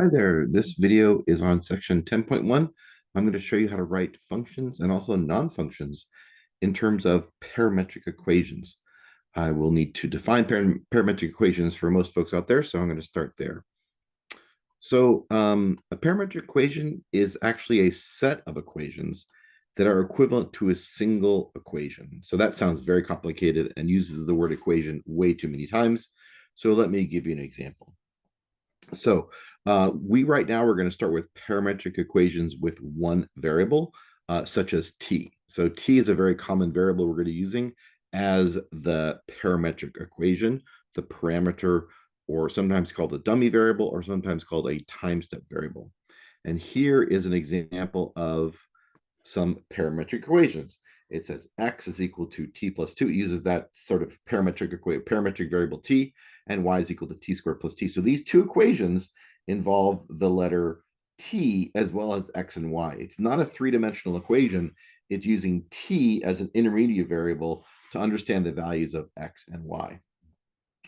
Hi there. This video is on section 10.1. I'm going to show you how to write functions and also non-functions in terms of parametric equations. I will need to define parametric equations for most folks out there, so I'm going to start there. A parametric equation is actually a set of equations that are equivalent to a single equation. So that sounds very complicated and uses the word equation way too many times. So let me give you an example. We right now we're going to start with parametric equations with one variable, such as t. So t is a very common variable we're going to be using as the parametric equation, the parameter, or sometimes called a dummy variable, or sometimes called a time step variable. And here is an example of some parametric equations. It says x is equal to t plus 2. It uses that sort of parametric variable t, and y is equal to t squared plus t. So these two equations involve the letter t as well as x and y. It's not a three-dimensional equation. It's using t as an intermediate variable to understand the values of x and y.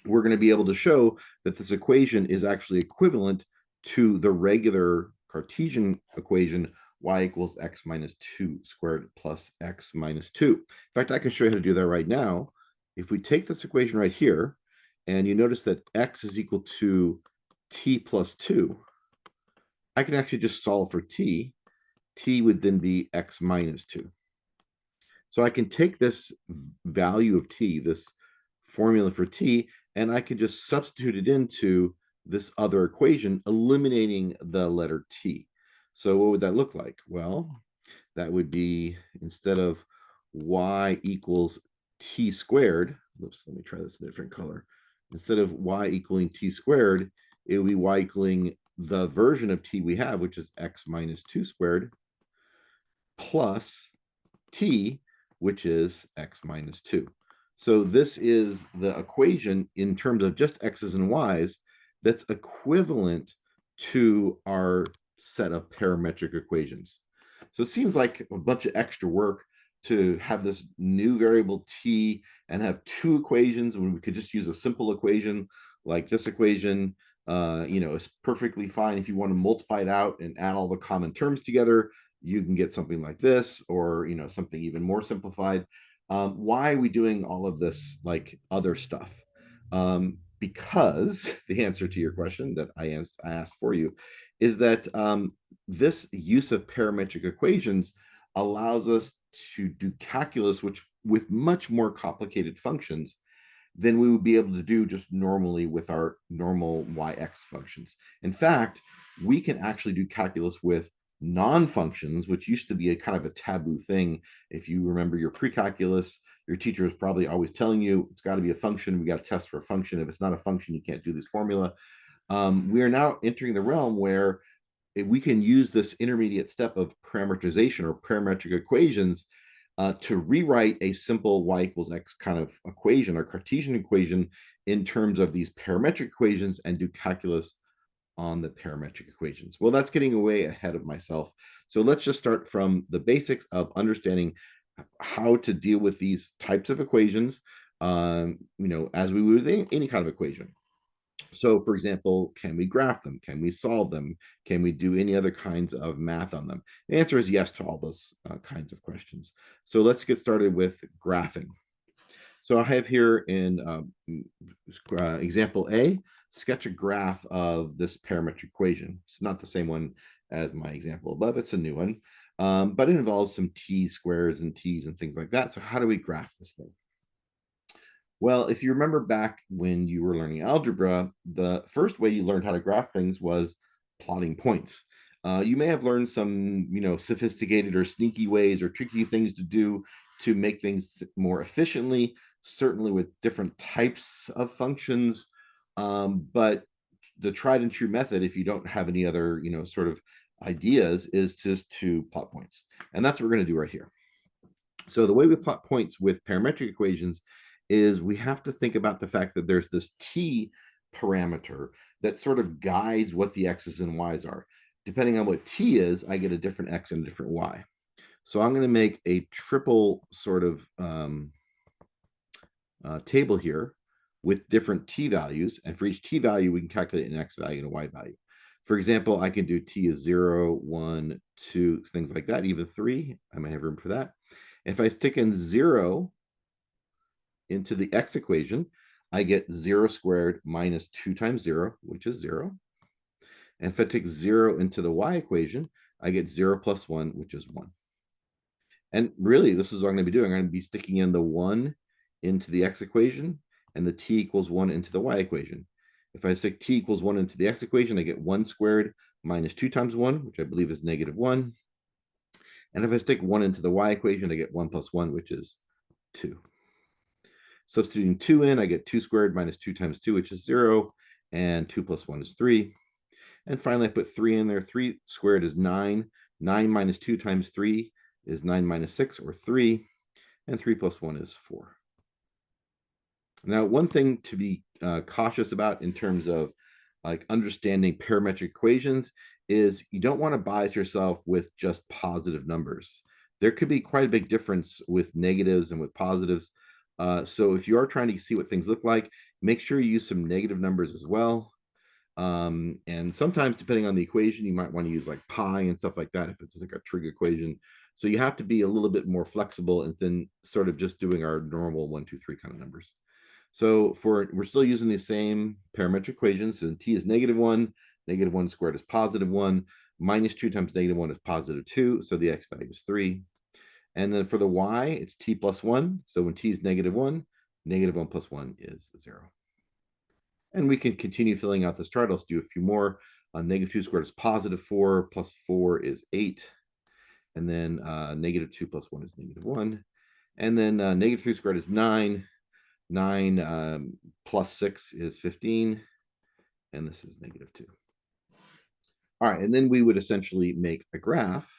We're going to be able to show that this equation is actually equivalent to the regular Cartesian equation y equals x minus 2 squared plus x minus 2. In fact, I can show you how to do that right now. If we take this equation right here, and you notice that x is equal to t plus 2, I can actually just solve for t. T would then be x minus 2. So I can take this value of t, this formula for t, and I can just substitute it into this other equation, eliminating the letter t. So what would that look like? Well, that would be, instead of y equals t squared, oops, let me try this in a different color. Instead of y equaling t squared, it would be y equaling the version of t we have, which is x minus 2 squared, plus t, which is x minus 2. So this is the equation in terms of just x's and y's that's equivalent to our set of parametric equations. So it seems like a bunch of extra work to have this new variable t and have two equations when we could just use a simple equation like this equation. It's perfectly fine. If you want to multiply it out and add all the common terms together, you can get something like this, or something even more simplified. Why are we doing all of this like other stuff? Because the answer to your question that I asked for you is that this use of parametric equations allows us to do calculus, which with much more complicated functions than we would be able to do just normally with our normal yx functions. In fact, we can actually do calculus with non-functions, which used to be a kind of a taboo thing. If you remember your pre-calculus, your teacher is probably always telling you it's got to be a function. We got to test for a function. If it's not a function, you can't do this formula. We are now entering the realm where we can use this intermediate step of parameterization or parametric equations to rewrite a simple y equals x kind of equation or Cartesian equation in terms of these parametric equations and do calculus on the parametric equations. Well, that's getting way ahead of myself. So let's just start from the basics of understanding how to deal with these types of equations, as we would with any kind of equation. So, for example, can we graph them? Can we solve them? Can we do any other kinds of math on them? The answer is yes to all those kinds of questions. So let's get started with graphing. So I have here in example A, sketch a graph of this parametric equation. It's not the same one as my example above, it's a new one, but it involves some t squares and t's and things like that. So how do we graph this thing? Well, if you remember back when you were learning algebra, the first way you learned how to graph things was plotting points. You may have learned some, sophisticated or sneaky ways or tricky things to do to make things more efficiently, certainly with different types of functions. But the tried and true method, if you don't have any other, sort of ideas, is just to plot points. And that's what we're going to do right here. So the way we plot points with parametric equations is we have to think about the fact that there's this t parameter that sort of guides what the x's and y's are. Depending on what t is, I get a different x and a different y. So I'm going to make a triple sort of table here with different t values. And for each t value, we can calculate an x value and a y value. For example, I can do t is 0, 1, 2, things like that, even 3. I might have room for that. If I stick in 0 into the x equation, I get 0 squared minus 2 times 0, which is 0. And if I take 0 into the y equation, I get 0 plus 1, which is 1. And really, this is what I'm going to be doing. I'm going to be sticking in the 1 into the x equation and the t equals 1 into the y equation. If I stick t equals 1 into the x equation, I get 1 squared minus 2 times 1, which I believe is negative 1. And if I stick 1 into the y equation, I get 1 plus 1, which is 2. Substituting 2 in, I get 2 squared minus 2 times 2, which is 0. And 2 plus 1 is 3. And finally, I put 3 in there. 3 squared is 9. 9 minus 2 times 3 is 9 minus 6, or 3. And 3 plus 1 is 4. Now, one thing to be cautious about in terms of like understanding parametric equations is you don't want to bias yourself with just positive numbers. There could be quite a big difference with negatives and with positives. So if you are trying to see what things look like, make sure you use some negative numbers as well. And sometimes, depending on the equation, you might want to use like pi and stuff like that if it's like a trig equation. So you have to be a little bit more flexible and then sort of just doing our normal 1, 2, 3 kind of numbers. So we're still using the same parametric equations. So t is -1, -1 squared is +1, -2 times -1 is +2, so the x value is 3. And then for the y, it's t plus 1. So when t is -1, -1 plus 1 is 0. And we can continue filling out this chart. Let's do a few more. -2 squared is +4, plus 4 is 8. And then -2 plus 1 is -1. And then -3 squared is 9. 9 plus 6 is 15. And this is -2. All right, and then we would essentially make a graph.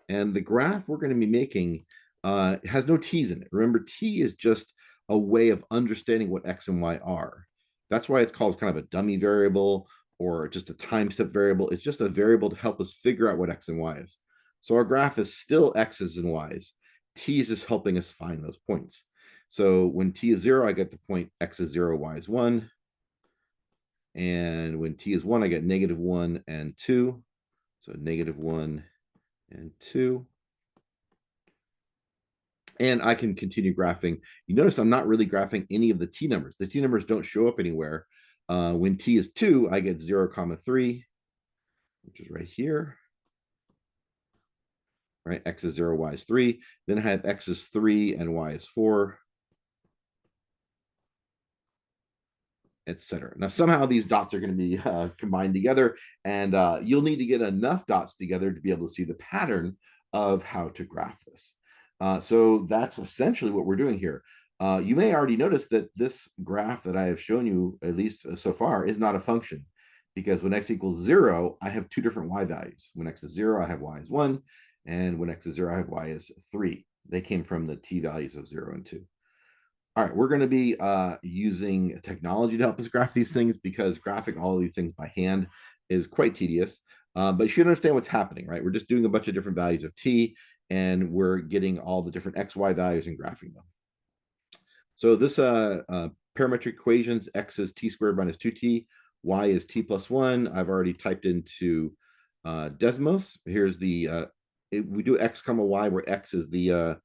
And the graph we're going to be making has no t's in it. Remember, t is just a way of understanding what x and y are. That's why it's called kind of a dummy variable or just a time step variable. It's just a variable to help us figure out what x and y is. So our graph is still x's and y's. T is just helping us find those points. So when t is 0, I get the point x is 0, y is 1. And when t is 1, I get -1 and 2. So -1 and 2. And I can continue graphing. You notice I'm not really graphing any of the t numbers. The t numbers don't show up anywhere. When t is 2, I get 0, 3, which is right here. Right, x is 0, y is 3. Then I have x is 3 and y is 4, etc. Now, somehow these dots are going to be combined together, and you'll need to get enough dots together to be able to see the pattern of how to graph this. So that's essentially what we're doing here. You may already notice that this graph that I have shown you, at least so far, is not a function, because when x equals 0, I have two different y values. When x is 0, I have y is 1, and when x is 0, I have y is 3. They came from the t values of 0 and 2. All right, we're going to be using technology to help us graph these things, because graphing all of these things by hand is quite tedious. But you should understand what's happening, right? We're just doing a bunch of different values of t, and we're getting all the different x, y values and graphing them. So this parametric equations, x is t squared minus 2t, y is t plus 1. I've already typed into Desmos. Here's the, we do x comma y, where x is the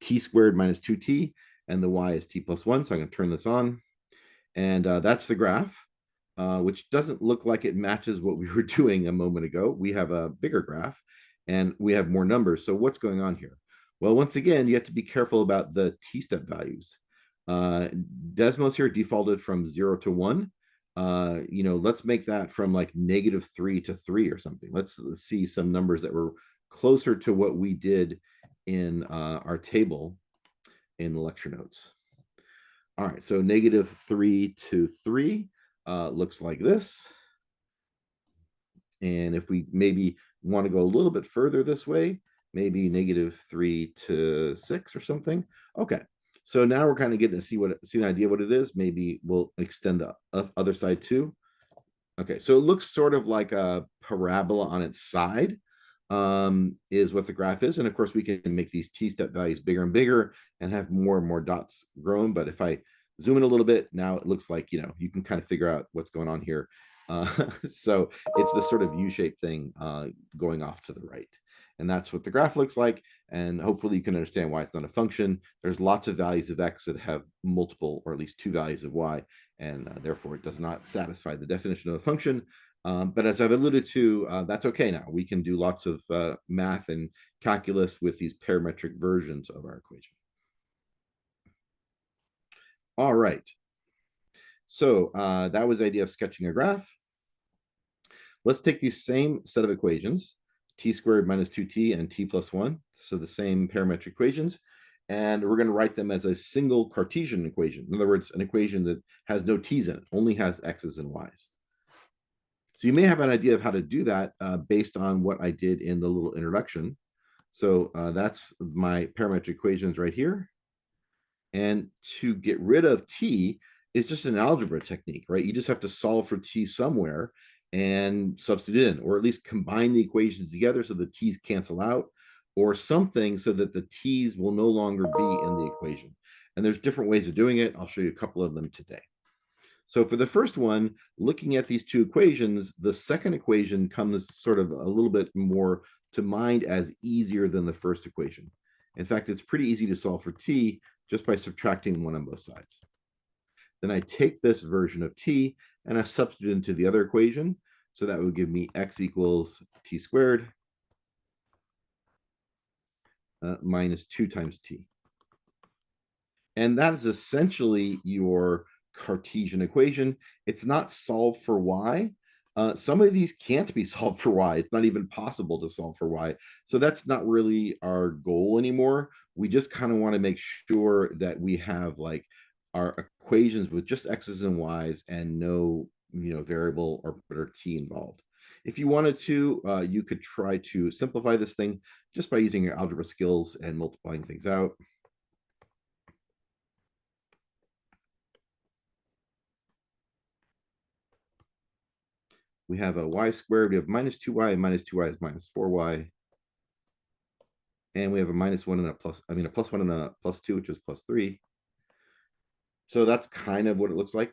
t squared minus 2t, and the y is t plus 1. So I'm going to turn this on. And that's the graph, which doesn't look like it matches what we were doing a moment ago. We have a bigger graph, and we have more numbers. So what's going on here? Well, once again, you have to be careful about the t-step values. Desmos here defaulted from 0 to 1. Let's make that from like -3 to 3 or something. Let's see some numbers that were closer to what we did in our table in the lecture notes. All right, so -3 to 3 looks like this. And if we maybe want to go a little bit further this way, maybe -3 to 6 or something. Okay, so now we're kind of getting to see an idea what it is. Maybe we'll extend the other side too. Okay, so it looks sort of like a parabola on its side, is what the graph is. And of course, we can make these t-step values bigger and bigger and have more and more dots grown. But if I zoom in a little bit, now it looks like, you can kind of figure out what's going on here. So it's this sort of U-shaped thing going off to the right. And that's what the graph looks like. And hopefully you can understand why it's not a function. There's lots of values of x that have multiple, or at least two values of y, and therefore it does not satisfy the definition of a function. But as I've alluded to, that's okay now. We can do lots of math and calculus with these parametric versions of our equation. All right. So that was the idea of sketching a graph. Let's take the same set of equations, t squared minus 2t and t plus 1, so the same parametric equations, and we're going to write them as a single Cartesian equation. In other words, an equation that has no t's in it, only has x's and y's. So you may have an idea of how to do that based on what I did in the little introduction. So that's my parametric equations right here. And to get rid of t is just an algebra technique, right? You just have to solve for t somewhere and substitute in, or at least combine the equations together so the t's cancel out, or something so that the t's will no longer be in the equation. And there's different ways of doing it. I'll show you a couple of them today. So for the first one, looking at these two equations, the second equation comes sort of a little bit more to mind as easier than the first equation. In fact, it's pretty easy to solve for t just by subtracting one on both sides. Then I take this version of t and I substitute into the other equation. So that would give me x equals t squared minus 2 times t. And that is essentially your Cartesian equation. It's not solved for y. Some of these can't be solved for y. It's not even possible to solve for y. So that's not really our goal anymore. We just kind of want to make sure that we have like our equations with just x's and y's and no variable or t involved. If you wanted to, you could try to simplify this thing just by using your algebra skills and multiplying things out. We have a y squared, we have minus 2y, and minus 2y is minus 4y. And we have a minus 1 and a plus, a plus 1 and a plus 2, which is plus 3. So that's kind of what it looks like.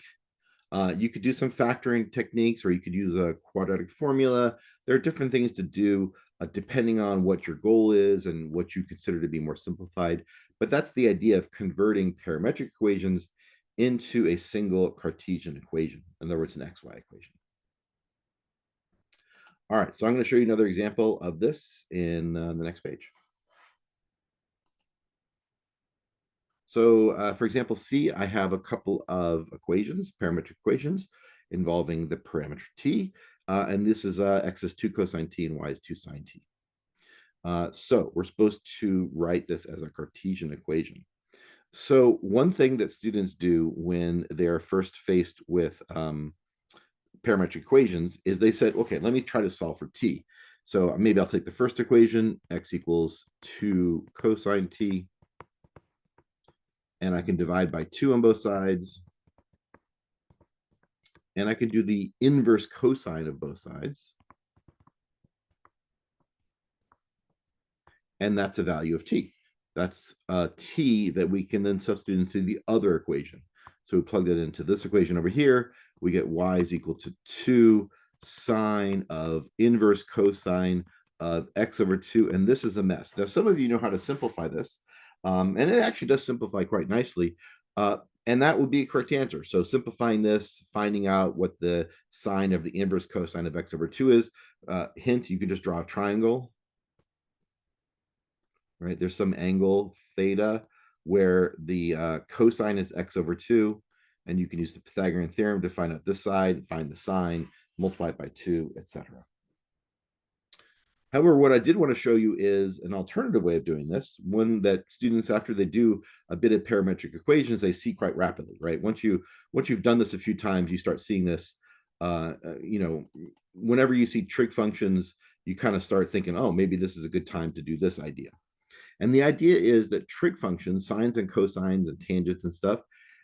You could do some factoring techniques, or you could use a quadratic formula. There are different things to do depending on what your goal is and what you consider to be more simplified. But that's the idea of converting parametric equations into a single Cartesian equation. In other words, an xy equation. All right, so I'm going to show you another example of this in the next page. So for example, C, I have a couple of equations, parametric equations, involving the parameter t, and this is x is 2 cosine t and y is 2 sine t. So we're supposed to write this as a Cartesian equation. So one thing that students do when they are first faced with parametric equations is they said, okay, let me try to solve for t. So maybe I'll take the first equation, x equals 2 cosine t, and I can divide by 2 on both sides. And I can do the inverse cosine of both sides. And that's a value of t. That's t that we can then substitute into the other equation. So we plug that into this equation over here. We get y is equal to 2 sine of inverse cosine of x over 2. And this is a mess. Now, some of you know how to simplify this. And it actually does simplify quite nicely. And that would be a correct answer. So simplifying this, finding out what the sine of the inverse cosine of x over 2 is. Hint, you can just draw a triangle. Right, there's some angle theta where the cosine is x over 2, and you can use the Pythagorean theorem to find out this side, find the sine, multiply it by 2, etc. However, what I did want to show you is an alternative way of doing this, one that students, after they do a bit of parametric equations, they see quite rapidly, right? Once you've done this a few times, you start seeing this, whenever you see trig functions, you kind of start thinking, oh, maybe this is a good time to do this idea. And the idea is that trig functions, sines and cosines and tangents and stuff,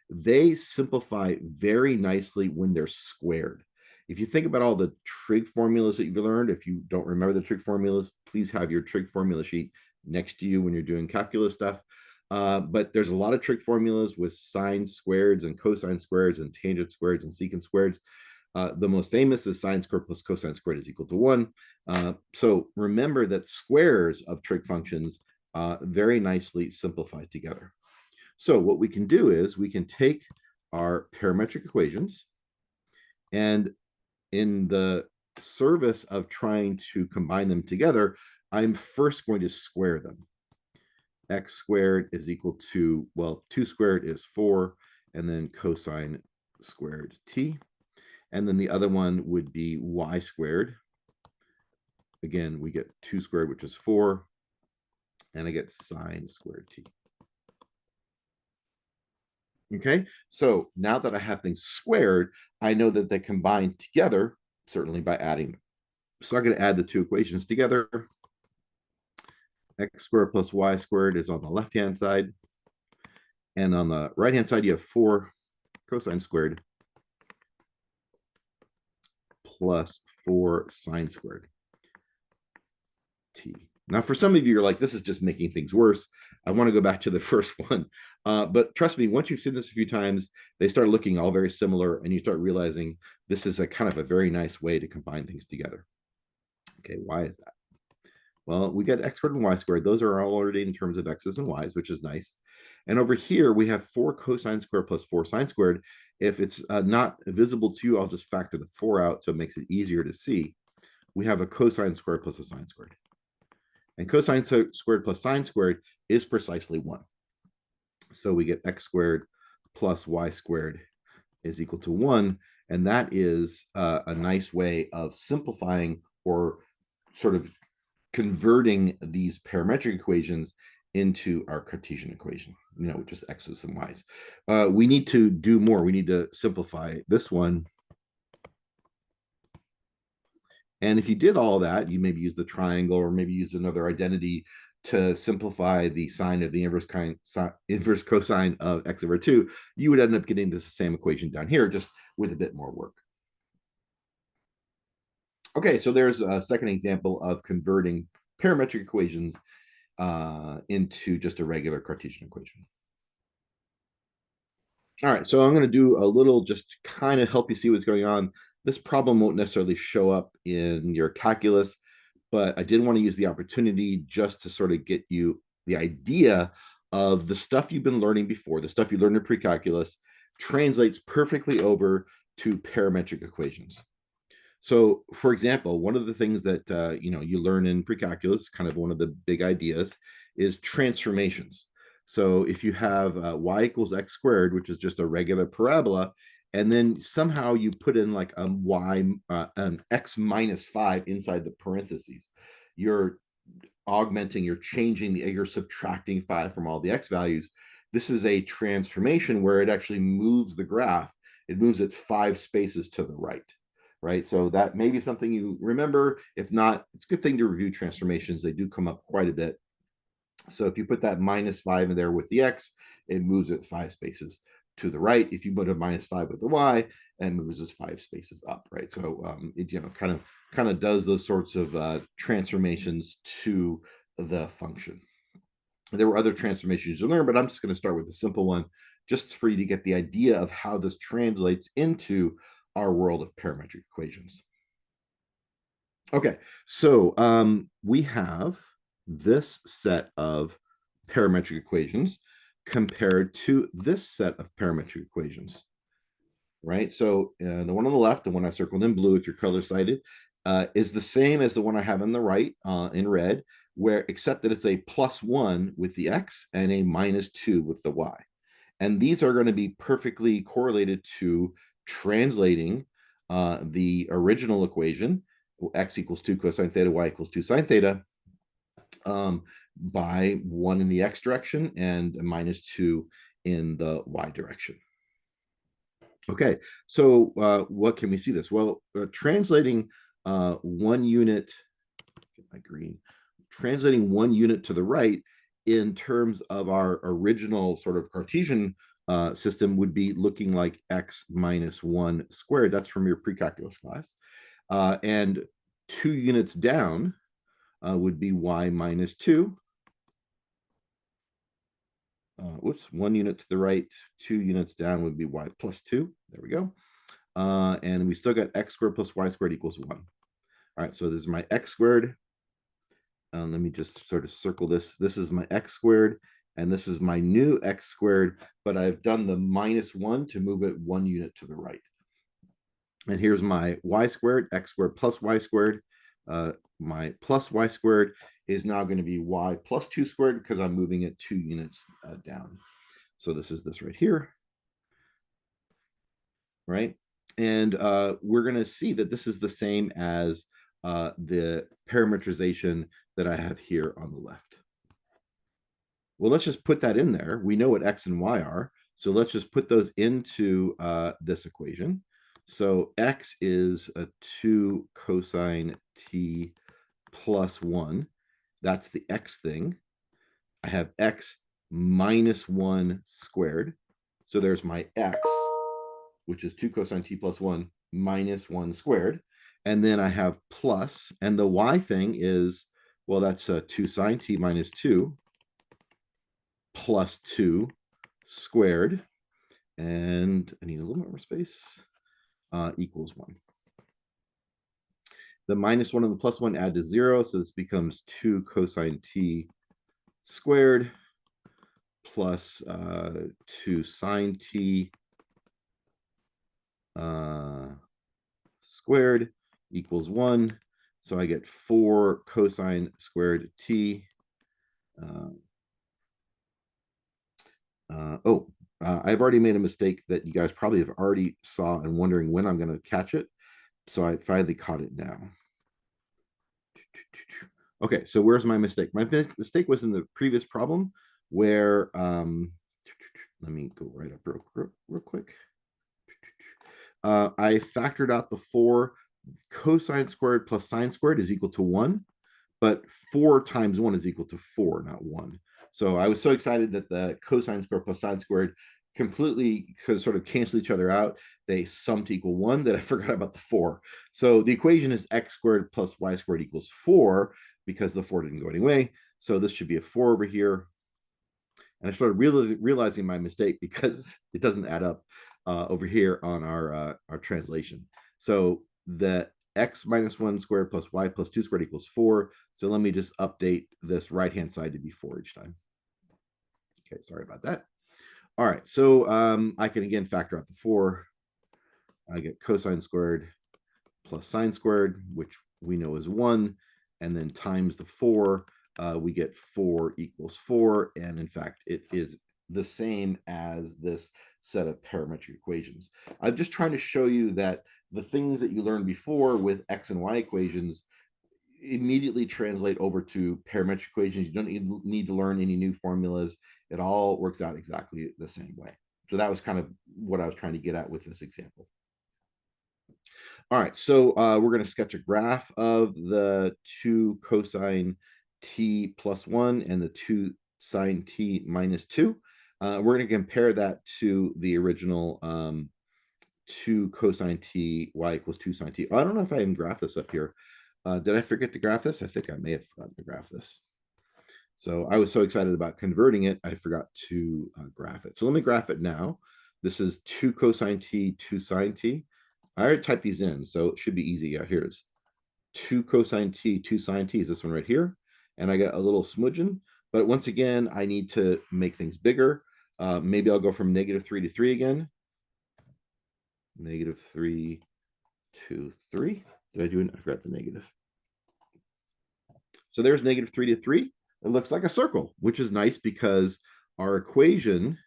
they simplify very nicely when they're squared. If you think about all the trig formulas that you've learned, if you don't remember the trig formulas, please have your trig formula sheet next to you when you're doing calculus stuff. But there's a lot of trig formulas with sine squareds and cosine squareds and tangent squareds and secant squareds. The most famous is sine squared plus cosine squared is equal to 1. So remember that squares of trig functions very nicely simplify together. So what we can do is we can take our parametric equations, and in the service of trying to combine them together, I'm first going to square them. X squared is equal to, well, 2 squared is 4, and then cosine squared t. And then the other one would be y squared. Again, we get 2 squared, which is 4, and I get sine squared t. Okay, so now that I have things squared, I know that they combine together, certainly by adding them. So I'm going to add the two equations together. X squared plus y squared is on the left-hand side. And on the right-hand side, you have 4 cosine squared plus 4 sine squared t. Now, for some of you, you're like, this is just making things worse. I want to go back to the first one. But trust me, once you've seen this a few times, they start looking all very similar, and you start realizing this is a kind of a very nice way to combine things together. Okay, why is that? Well, we got x squared and y squared. Those are all already in terms of x's and y's, which is nice. And over here, we have 4 cosine squared plus 4 sine squared. If it's not visible to you, I'll just factor the 4 out so it makes it easier to see. We have a cosine squared plus a sine squared. And cosine squared plus sine squared is precisely 1. So we get x squared plus y squared is equal to 1. And that is a nice way of simplifying or sort of converting these parametric equations into our Cartesian equation, which is x's and y's. We need to do more. We need to simplify this one. And if you did all that, you maybe use the triangle or maybe use another identity to simplify the sign of the inverse cosine of x over 2, you would end up getting this same equation down here, just with a bit more work. Okay, so there's a second example of converting parametric equations into just a regular Cartesian equation. All right, so I'm going to do a little just kind of help you see what's going on. This problem won't necessarily show up in your calculus, but I did want to use the opportunity just to sort of get you the idea of the stuff you've been learning before, the stuff you learned in pre-calculus translates perfectly over to parametric equations. So, for example, one of the things that you learn in pre-calculus, kind of one of the big ideas, is transformations. So, if you have y equals x squared, which is just a regular parabola, and then somehow you put in like an x minus 5 inside the parentheses, you're augmenting, you're subtracting 5 from all the x values. This is a transformation where it actually moves the graph. It moves it 5 spaces to the right. Right, so that may be something you remember. If not, it's a good thing to review transformations. They do come up quite a bit. So if you put that minus 5 in there with the x, it moves it 5 spaces to the right. If you put a minus 5 with the y, it moves us 5 spaces up, right? So it kind of does those sorts of transformations to the function. There were other transformations you learn, but I'm just going to start with the simple one, just for you to get the idea of how this translates into our world of parametric equations. Okay, so we have this set of parametric equations compared to this set of parametric equations, right? So the one on the left, the one I circled in blue, if you're color sighted, is the same as the one I have on the right in red, except that it's a +1 with the x and a -2 with the y. And these are going to be perfectly correlated to translating the original equation, x equals 2 cosine theta, y equals 2 sine theta, by 1 in the x direction and -2 in the y direction. Okay, so what can we see this? Well, translating 1 unit, get my green, translating 1 unit to the right in terms of our original sort of Cartesian system would be looking like x minus 1 squared. That's from your pre-calculus class. And 2 units down would be y minus 2. Whoops, 1 unit to the right, 2 units down would be y plus 2. There we go. And we still got x squared plus y squared equals 1. All right, so this is my x squared. Let me just sort of circle this. This is my x squared, and this is my new x squared, but I've done the -1 to move it 1 unit to the right. And here's my y squared, x squared plus y squared. My plus y squared is now going to be y plus 2 squared because I'm moving it 2 units down. So this is this right here, right? And we're going to see that this is the same as the parametrization that I have here on the left. Well, let's just put that in there. We know what x and y are. So let's just put those into this equation. So x is a 2 cosine t plus 1. That's the x thing. I have x minus 1 squared. So there's my x, which is 2 cosine t plus 1 minus 1 squared. And then I have plus, and the y thing is, well, that's 2 sine t minus 2 plus 2 squared. And I need a little more space, equals 1. The -1 and the +1 add to 0, so this becomes 2 cosine t squared plus 2 sine t squared equals 1. So I get 4 cosine squared t. I've already made a mistake that you guys probably have already saw and wondering when I'm going to catch it. So I finally caught it now. Okay, so where's my mistake? My mistake was in the previous problem where, let me go right up real quick. I factored out the 4 cosine squared plus sine squared is equal to 1, but 4 times 1 is equal to 4, not 1. So I was so excited that the cosine squared plus sine squared completely sort of cancel each other out. They sum to equal 1 that I forgot about the 4. So the equation is x squared plus y squared equals 4 because the 4 didn't go anyway. So this should be a 4 over here. And I started realizing my mistake because it doesn't add up over here on our translation. So the x minus 1 squared plus y plus 2 squared equals 4. So let me just update this right-hand side to be 4 each time. Okay, sorry about that. All right, so I can again factor out the 4. I get cosine squared plus sine squared, which we know is 1, and then times the 4, we get 4 equals 4, and in fact, it is the same as this set of parametric equations. I'm just trying to show you that the things that you learned before with x and y equations immediately translate over to parametric equations. You don't need to learn any new formulas. It all works out exactly the same way. So that was kind of what I was trying to get at with this example. All right, so we're going to sketch a graph of the 2 cosine t plus 1 and the 2 sine t minus 2. We're going to compare that to the original 2 cosine t y equals 2 sine t. I don't know if I even graphed this up here. Did I forget to graph this? I think I may have forgotten to graph this. So I was so excited about converting it, I forgot to graph it. So let me graph it now. This is 2 cosine t, 2 sine t. I already typed these in, so it should be easy. Yeah, here's 2 cosine t, 2 sine t is this one right here. And I got a little smudging. But once again, I need to make things bigger. Maybe I'll go from -3 to 3 again. -3 to 3. Did I do it? I forgot the negative. So there's -3 to 3. It looks like a circle, which is nice because our equation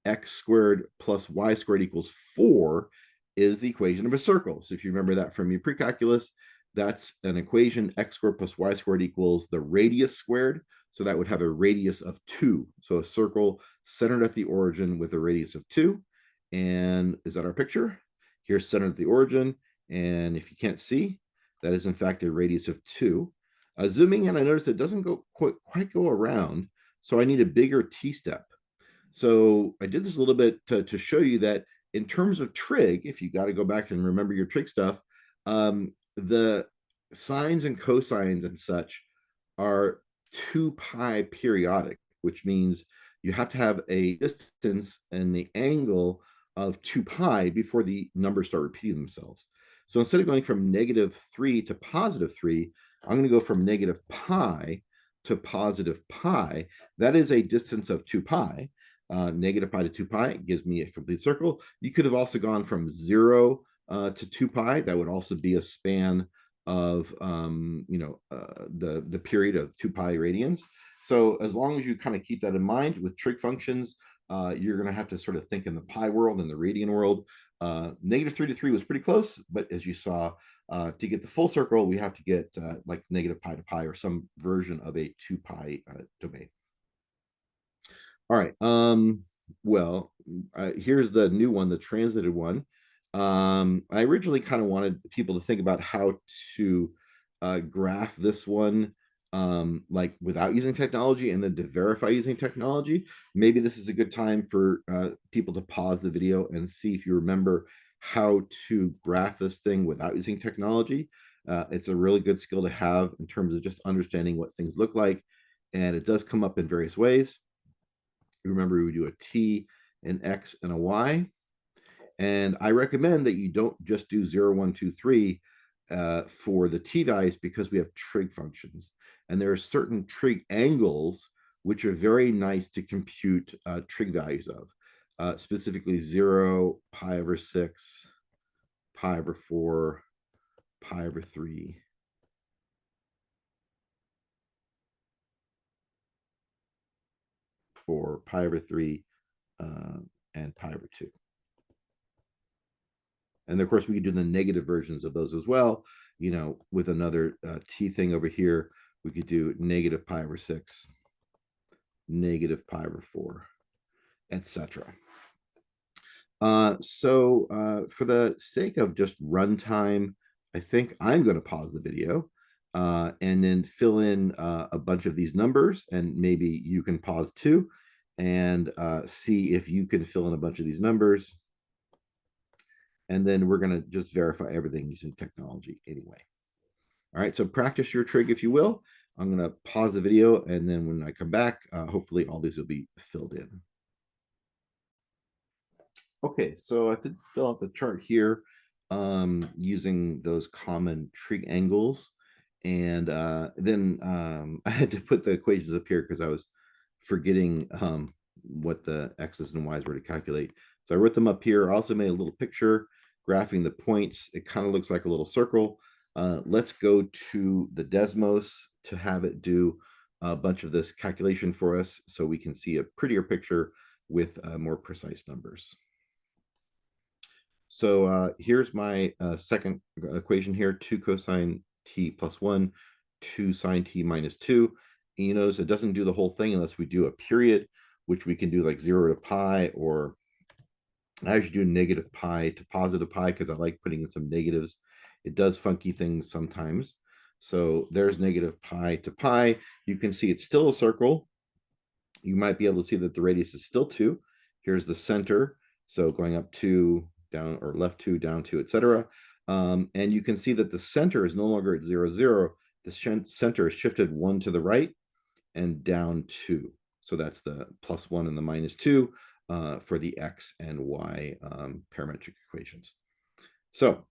x squared plus y squared equals 4 is the equation of a circle. So if you remember that from your pre-calculus, that's an equation x squared plus y squared equals the radius squared. So that would have a radius of 2. So a circle centered at the origin with a radius of 2. And is that our picture? Here's centered at the origin. And if you can't see, that is in fact a radius of 2. Zooming in, I noticed it doesn't go quite go around. So I need a bigger t-step. So I did this a little bit to show you that in terms of trig, if you got to go back and remember your trig stuff, the sines and cosines and such are 2 pi periodic, which means you have to have a distance and the angle of 2 pi before the numbers start repeating themselves. So instead of going from -3 to +3, I'm going to go from negative pi to positive pi. That is a distance of 2 pi. Negative pi to 2 pi gives me a complete circle. You could have also gone from 0 to 2 pi. That would also be a span of the period of 2 pi radians. So as long as you kind of keep that in mind with trig functions, you're going to have to sort of think in the pi world and the radian world. -3 to 3 was pretty close, but as you saw, to get the full circle, we have to get like negative pi to pi or some version of a 2 pi domain. All right. Well, here's the new one, the translated one. I originally kind of wanted people to think about how to graph this one like without using technology and then to verify using technology. Maybe this is a good time for people to pause the video and see if you remember how to graph this thing without using technology. It's a really good skill to have in terms of just understanding what things look like. And it does come up in various ways. Remember, we do a T, an X, and a Y. And I recommend that you don't just do 0, 1, 2, 3 for the T values because we have trig functions. And there are certain trig angles which are very nice to compute trig values of, specifically 0, pi over 6, pi over 4, pi over 3. For pi over 3 and pi over 2. And of course, we could do the negative versions of those as well. With another T thing over here, we could do negative pi over 6, negative pi over 4, etc. So for the sake of just runtime, I think I'm going to pause the video and then fill in a bunch of these numbers, and maybe you can pause too and see if you can fill in a bunch of these numbers. And then we're going to just verify everything using technology anyway. All right, so practice your trig if you will. I'm going to pause the video, and then when I come back, hopefully all these will be filled in. Okay, so I could fill out the chart here using those common trig angles. And then I had to put the equations up here because I was forgetting what the x's and y's were to calculate. So I wrote them up here. I also made a little picture graphing the points. It kind of looks like a little circle. Let's go to the Desmos to have it do a bunch of this calculation for us so we can see a prettier picture with more precise numbers. So here's my second equation here, 2 cosine t plus 1, 2 sine t minus 2. And you notice it doesn't do the whole thing unless we do a period, which we can do like 0 to pi, or I usually do negative pi to positive pi because I like putting in some negatives. It does funky things sometimes. So there's negative pi to pi. You can see it's still a circle. You might be able to see that the radius is still 2. Here's the center. So going up 2, down, or left 2, down 2, etc. And you can see that the center is no longer at 0, 0. The center is shifted 1 to the right and down 2. So that's the plus 1 and the minus 2 for the x and y parametric equations. So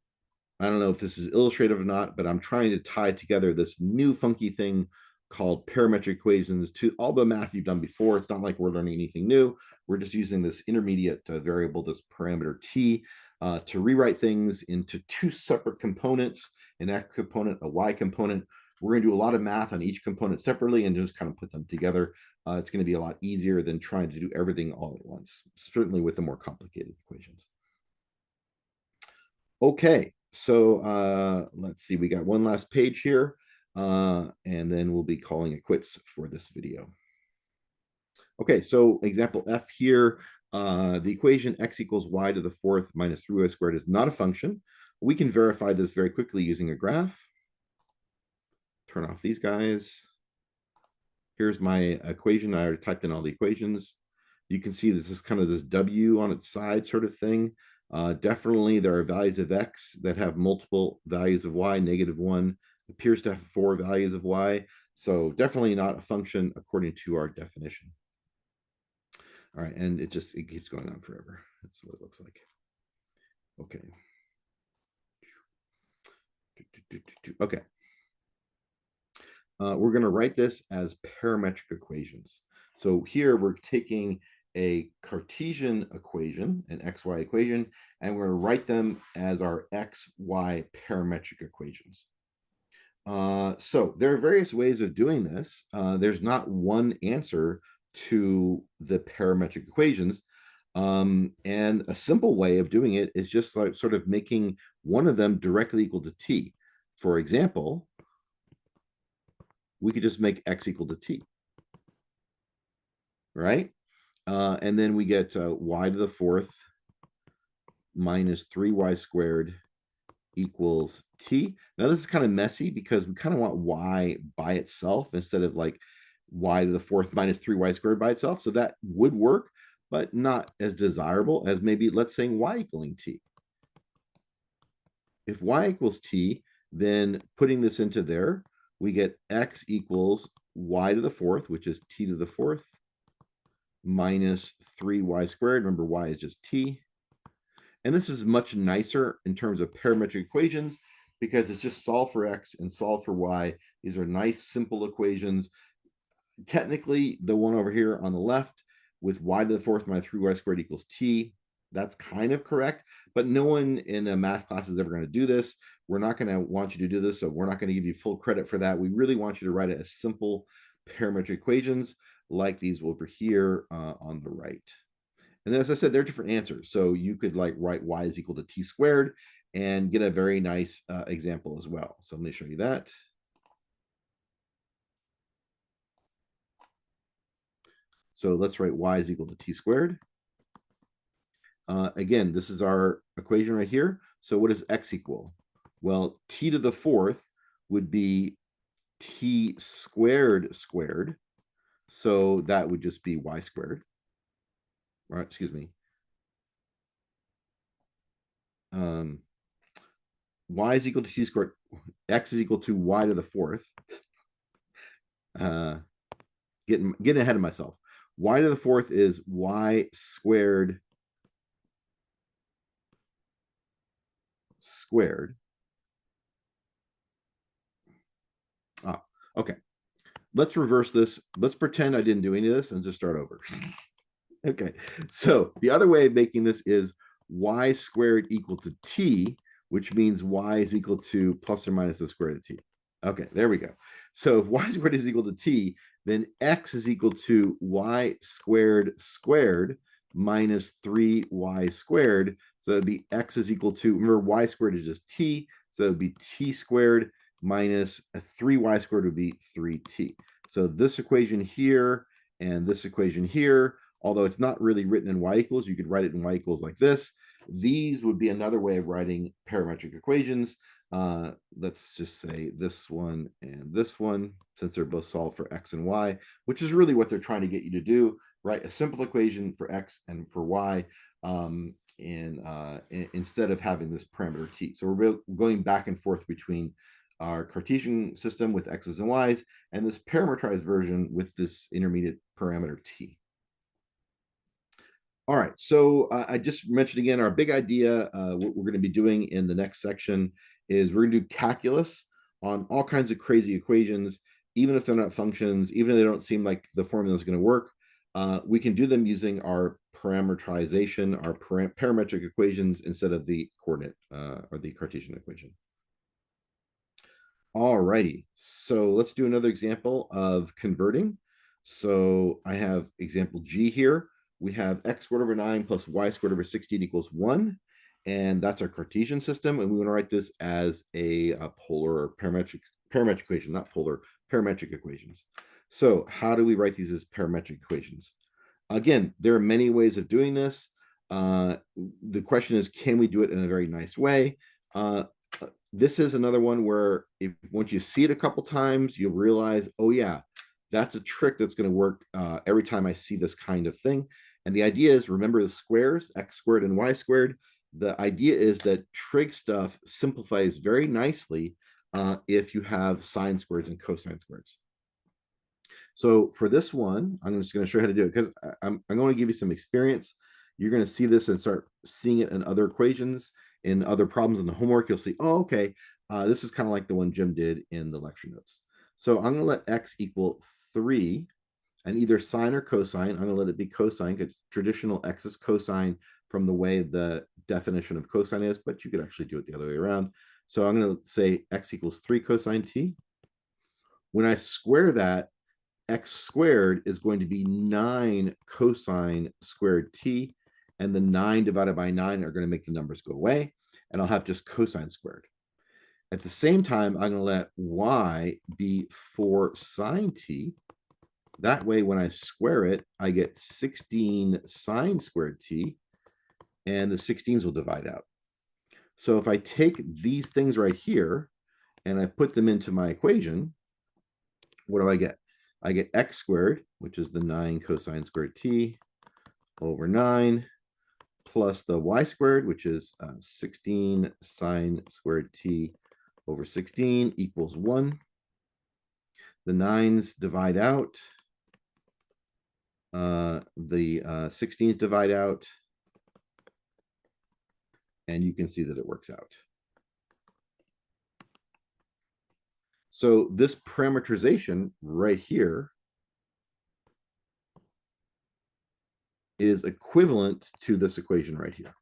I don't know if this is illustrative or not, but I'm trying to tie together this new funky thing called parametric equations to all the math you've done before. It's not like we're learning anything new. We're just using this intermediate variable, this parameter t, to rewrite things into 2 separate components, an x component, a y component. We're going to do a lot of math on each component separately and just kind of put them together. It's going to be a lot easier than trying to do everything all at once, certainly with the more complicated equations. Okay, so let's see, we got one last page here, and then we'll be calling it quits for this video. Okay, so example F here, the equation x equals y to the 4th minus 3y squared is not a function. We can verify this very quickly using a graph. Turn off these guys. Here's my equation. I already typed in all the equations. You can see this is kind of this W on its side sort of thing. Definitely there are values of x that have multiple values of y. -1 appears to have 4 values of y. So definitely not a function according to our definition. All right, and it keeps going on forever. That's what it looks like. Okay. Okay. We're going to write this as parametric equations. So here we're taking a Cartesian equation, an XY equation, and we're going to write them as our XY parametric equations. So there are various ways of doing this. There's not one answer to the parametric equations. And a simple way of doing it is just like sort of making one of them directly equal to t. For example, we could just make x equal to t, right? And then we get y to the fourth minus 3y squared equals t. Now this is kind of messy because we kind of want y by itself instead of like y to the fourth minus 3y squared by itself. So that would work, but not as desirable as maybe let's say y equaling t. If y equals t, then putting this into there, we get x equals y to the fourth, which is t to the fourth, minus 3y squared. Remember, y is just t. And this is much nicer in terms of parametric equations because it's just solve for x and solve for y. These are nice, simple equations. Technically, the one over here on the left with y to the fourth minus 3y squared equals t, that's kind of correct, but no one in a math class is ever going to do this. We're not going to want you to do this, so we're not going to give you full credit for that. We really want you to write it as simple parametric equations like these over here on the right. And as I said, they're different answers. So you could like write y is equal to t squared and get a very nice example as well. So let me show you that. So let's write y is equal to t squared. Again, this is our equation right here. So what does x equal? Well, t to the fourth would be t squared squared. So that would just be y squared. Right, excuse me. Y is equal to t squared. X is equal to y to the fourth. Getting ahead of myself. Y to the fourth is y squared squared. Okay. Let's reverse this. Let's pretend I didn't do any of this and just start over. Okay. So the other way of making this is y squared equal to t, which means y is equal to plus or minus the square root of t. Okay, there we go. So if y squared is equal to t, then x is equal to y squared squared minus 3y squared. So it'd be x is equal to, remember, y squared is just t. So it'd be t squared minus a 3y squared would be 3t. So this equation here and this equation here, although it's not really written in y equals, you could write it in y equals like this. These would be another way of writing parametric equations. Let's just say this one and this one, since they're both solved for x and y, which is really what they're trying to get you to do, write a simple equation for x and for y, instead of having this parameter t. So we're going back and forth between our Cartesian system with x's and y's and this parametrized version with this intermediate parameter t. All right, so I just mentioned again, our big idea, what we're going to be doing in the next section is we're going to do calculus on all kinds of crazy equations, even if they're not functions, even if they don't seem like the formula is going to work. We can do them using our parametrization, our parametric equations instead of the coordinate or the Cartesian equation. All righty, so let's do another example of converting. So I have example G here. We have x squared over 9 plus y squared over 16 equals 1. And that's our Cartesian system. And we want to write this as a polar or parametric equation, not polar, parametric equations. So how do we write these as parametric equations? Again, there are many ways of doing this. The question is, can we do it in a very nice way? This is another one where if once you see it a couple times, you'll realize, oh yeah, that's a trick that's going to work every time I see this kind of thing. And the idea is, remember the squares, x squared and y squared. The idea is that trig stuff simplifies very nicely if you have sine squares and cosine squares. So for this one, I'm just going to show you how to do it because I'm going to give you some experience. You're going to see this and start seeing it in other equations, in other problems in the homework. You'll see, oh, okay, this is kind of like the one Jim did in the lecture notes. So I'm going to let x equal 3 and either sine or cosine. I'm going to let it be cosine because traditional x is cosine from the way the definition of cosine is, but you could actually do it the other way around. So I'm going to say x equals 3 cosine t. When I square that, x squared is going to be 9 cosine squared t, and the 9 divided by 9 are going to make the numbers go away, and I'll have just cosine squared. At the same time, I'm going to let y be 4 sine t. That way, when I square it, I get 16 sine squared t, and the 16s will divide out. So if I take these things right here and I put them into my equation, what do I get? I get x squared, which is the 9 cosine squared t over 9, plus the y squared, which is 16 sine squared t over 16 equals 1. The 9s divide out. The 16s divide out. And you can see that it works out. So this parameterization right here is equivalent to this equation right here.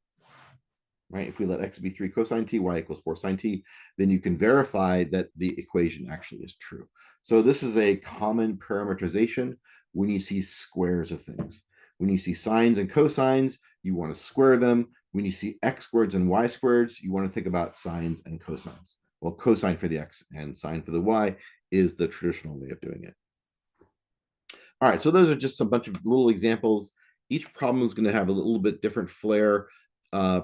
Right? If we let x be 3 cosine t, y equals 4 sine t, then you can verify that the equation actually is true. So this is a common parameterization when you see squares of things. When you see sines and cosines, you want to square them. When you see x squareds and y squareds, you want to think about sines and cosines. Well, cosine for the x and sine for the y is the traditional way of doing it. All right, so those are just a bunch of little examples. Each problem is going to have a little bit different flair.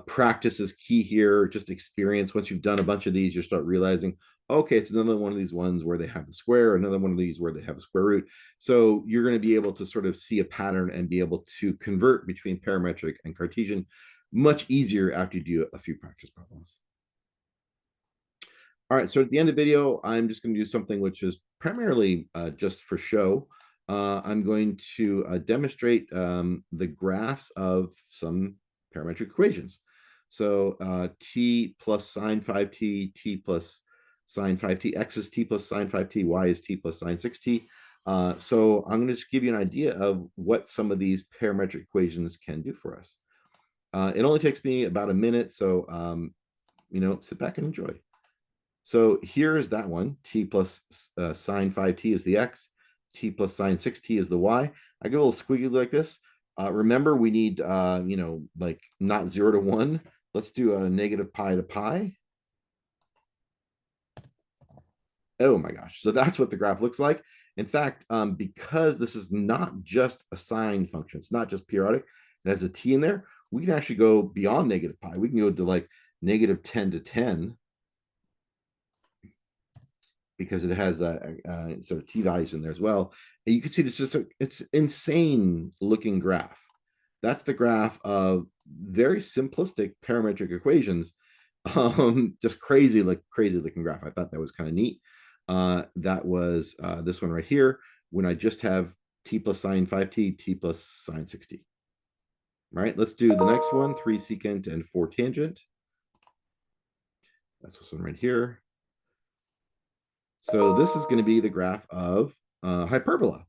Practice is key here, just experience. Once you've done a bunch of these, you start realizing, okay, it's another one of these ones where they have the square, another one of these where they have a square root. So you're going to be able to sort of see a pattern and be able to convert between parametric and Cartesian much easier after you do a few practice problems. All right, so at the end of the video, I'm just going to do something which is primarily just for show. I'm going to demonstrate the graphs of some parametric equations. So t plus sine 5t, t plus sine 5t, x is t plus sine 5t, y is t plus sine 6t. So I'm going to just give you an idea of what some of these parametric equations can do for us. It only takes me about a minute, so sit back and enjoy. So here's that one, t plus sine 5t is the x, t plus sine 6t is the y. I get a little squiggly like this. Remember, we need, like not 0 to 1. Let's do a negative pi to pi. Oh my gosh. So that's what the graph looks like. In fact, because this is not just a sine function, it's not just periodic, it has a t in there, we can actually go beyond negative pi. We can go to like negative 10 to 10. Because it has sort of t values in there as well. And you can see this it's insane looking graph. That's the graph of very simplistic parametric equations. Just crazy looking graph. I thought that was kind of neat. That was this one right here when I just have t plus sine 5t, t plus sine 6t. Right, let's do the next one, 3 secant and 4 tangent. That's this one right here. So this is going to be the graph of hyperbola.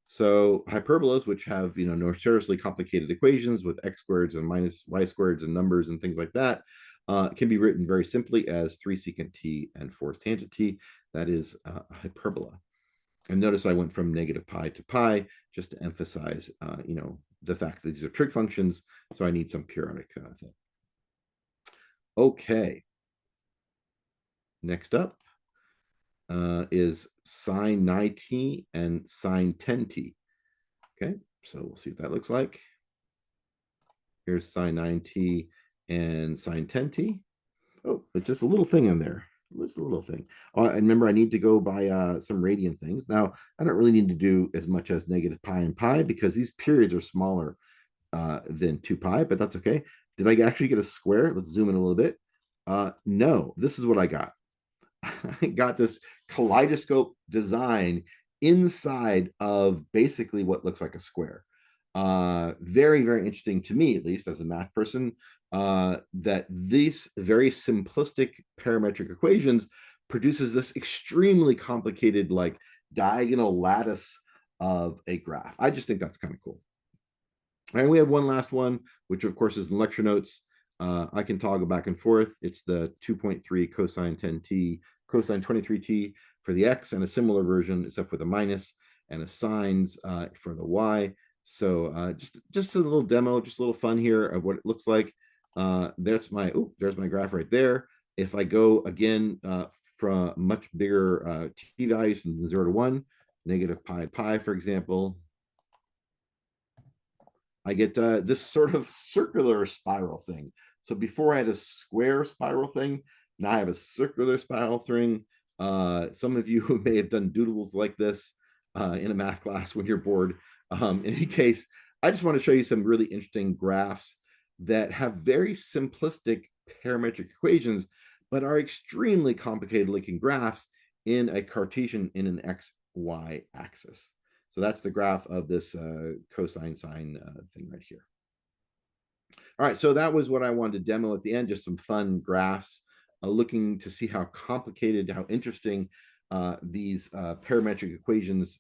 So hyperbolas, which have notoriously complicated equations with x squareds and minus y squareds and numbers and things like that, can be written very simply as 3 secant t and 4 tangent t. That is a hyperbola. And notice I went from negative pi to pi just to emphasize, the fact that these are trig functions. So I need some periodic thing. Okay. Next up is sine 9t and sine 10t. Okay, so we'll see what that looks like. Here's sine 9t and sine 10t. Oh, it's just a little thing in there. Just a little thing. Oh, and remember, I need to go by some radian things. Now, I don't really need to do as much as negative pi and pi because these periods are smaller than 2 pi, but that's okay. Did I actually get a square? Let's zoom in a little bit. No, this is what I got. I got this kaleidoscope design inside of basically what looks like a square. Very, very interesting to me, at least as a math person, that these very simplistic parametric equations produces this extremely complicated, like diagonal lattice of a graph. I just think that's kind of cool. All right, we have one last one, which of course is in lecture notes. I can toggle back and forth. It's the 2.3 cosine 10t, cosine 23t for the x, and a similar version, except for the minus and a sines for the y. So just a little demo, just a little fun here of what it looks like. There's my graph right there. If I go again from much bigger t values than 0 to 1, negative pi, for example, I get this sort of circular spiral thing. So before I had a square spiral thing, now I have a circular spiral thing. Some of you may have done doodles like this in a math class when you're bored. In any case, I just want to show you some really interesting graphs that have very simplistic parametric equations, but are extremely complicated looking graphs in a Cartesian in an XY axis. So that's the graph of this cosine sine thing right here. All right, so that was what I wanted to demo at the end, just some fun graphs, looking to see how complicated, how interesting these parametric equations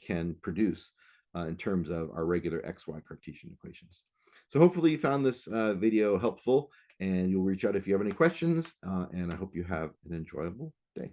can produce in terms of our regular XY Cartesian equations. So hopefully you found this video helpful, and you'll reach out if you have any questions, and I hope you have an enjoyable day.